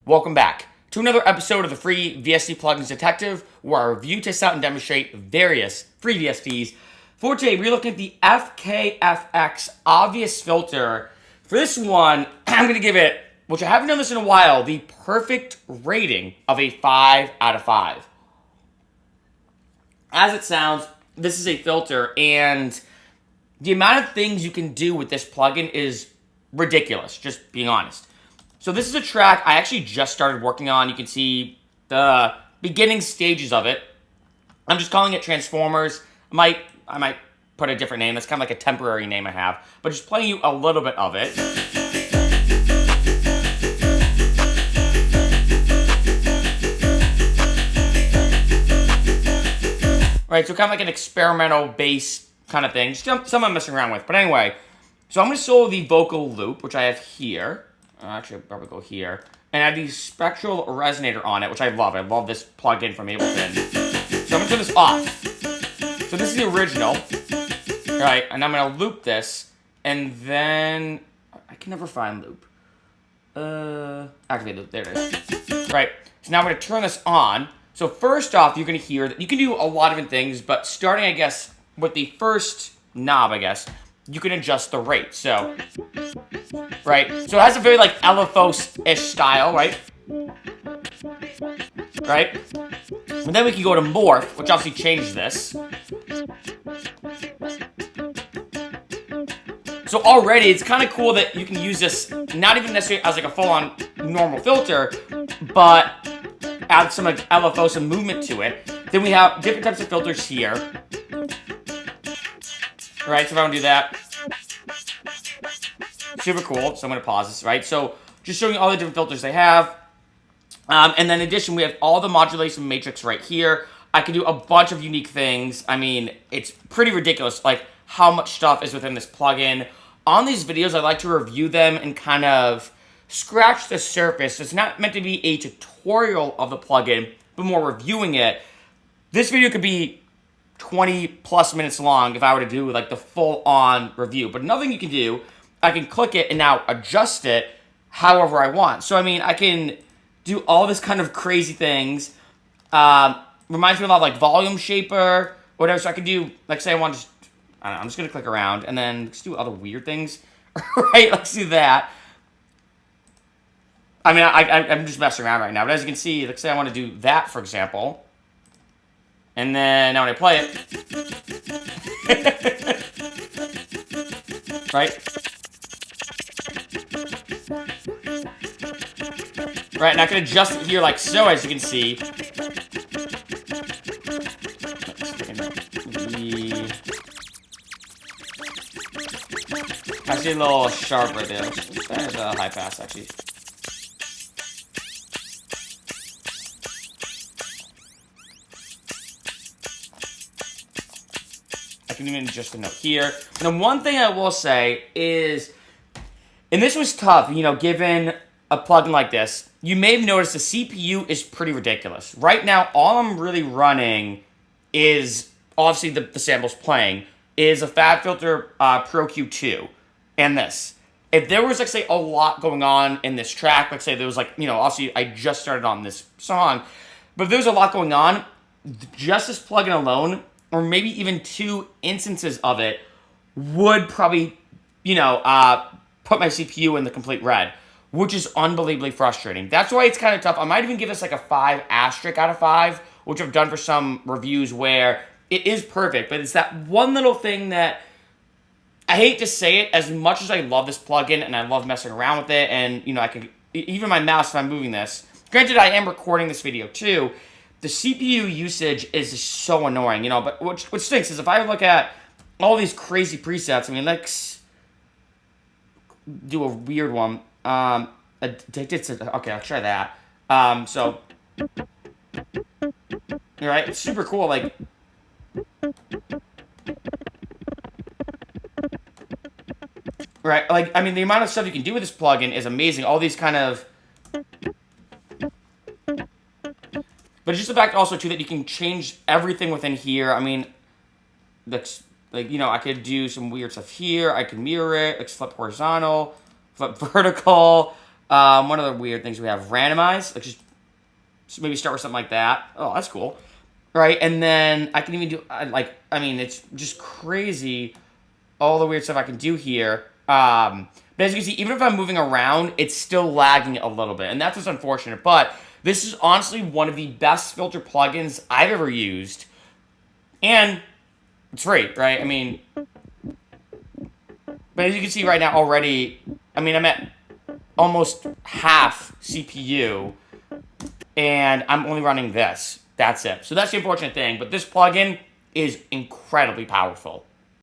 Welcome back to another episode of the Free VST Plugins Detective, where I review, test out, and demonstrate various free VSTs. For today, we're looking at the FKFX Obvious Filter. For this one, I'm going to give it, which I haven't done this in a while, the perfect rating of a 5 out of 5. As it sounds, this is a filter, and the amount of things you can do with this plugin is ridiculous, just being honest. So this is a track I actually just started working on. You can see the beginning stages of it. I'm just calling it Transformers. I might put a different name. That's kind of like a temporary name I have. But just playing you a little bit of it. Right, so kind of like an experimental bass kind of thing. Just something I'm messing around with. But anyway, so I'm going to solo the vocal loop, which I have here. Actually, I'll probably go here. And I have the spectral resonator on it, which I love. I love this plugin from Ableton. So I'm going to turn this off. So this is the original. Right, and I'm going to loop this. And then... I can never find loop. Activate loop. There it is. Right, so now I'm going to turn this on. So first off, you're going to hear that you can do a lot of different things. But starting, I guess, with the first knob, I guess, you can adjust the rate. So... right? So it has a very, like, LFO-ish style, right? Right? And then we can go to Morph, which obviously changes this. So already, it's kind of cool that you can use this, not even necessarily as, like, a full-on normal filter, but add some, like, LFO, some movement to it. Then we have different types of filters here. Right, so if I want to do that... super cool, so I'm going to pause this, right? So, just showing you all the different filters they have. And then in addition, we have all the modulation matrix right here. I can do a bunch of unique things. I mean, it's pretty ridiculous, like, how much stuff is within this plugin. On these videos, I like to review them and kind of scratch the surface. It's not meant to be a tutorial of the plugin, but more reviewing it. This video could be 20 plus minutes long if I were to do, like, the full-on review. But another thing you can do... I can click it and now adjust it however I want. So, I mean, I can do all this kind of crazy things. Reminds me a lot of, like, volume shaper, whatever. So I can do, like, say I want to just, I don't know, I'm just going to click around and then let's do other weird things. Right, let's do that. I mean, I'm just messing around right now. But as you can see, let's say I want to do that, for example. And then now when I play it. Right? Right, and I can adjust it here like so, as you can see. Actually, a little sharper there. There's a high pass, actually. I can even adjust the note here. And one thing I will say is, and this was tough, you know, given a plugin like this, you may have noticed the CPU is pretty ridiculous. Right now, all I'm really running is, obviously the samples playing, is a Fab Filter Pro Q2 and this. If there was, like, say, a lot going on in this track, let's say there was, like, you know, obviously I just started on this song, but if there's a lot going on, just this plugin alone, or maybe even 2 instances of it, would probably, you know, put my CPU in the complete red, which is unbelievably frustrating. That's why it's kind of tough. I might even give this like a 5 asterisk out of 5, which I've done for some reviews where it is perfect, but it's that one little thing that, I hate to say it, as much as I love this plugin and I love messing around with it, and, you know, I could, even my mouse if I'm moving this, granted I am recording this video too, the CPU usage is just so annoying, you know, but what stinks is if I look at all these crazy presets, I mean, let's do a weird one. Okay, I'll try that. So, alright, it's super cool, like, right, like, I mean, the amount of stuff you can do with this plugin is amazing, all these kind of, but it's just the fact also, too, that you can change everything within here. I mean, that's, like, you know, I could do some weird stuff here, I could mirror it, like, flip horizontal, flip vertical, What other weird things we have? Randomize. Like just maybe start with something like that. Oh, that's cool. Right, and then I can even do, it's just crazy, all the weird stuff I can do here. But as you can see, even if I'm moving around, it's still lagging a little bit, and that's what's unfortunate. But this is honestly one of the best filter plugins I've ever used, and it's free, right? I mean, but as you can see right now already, I'm at almost half CPU, and I'm only running this. That's it. So that's the unfortunate thing, but this plugin is incredibly powerful.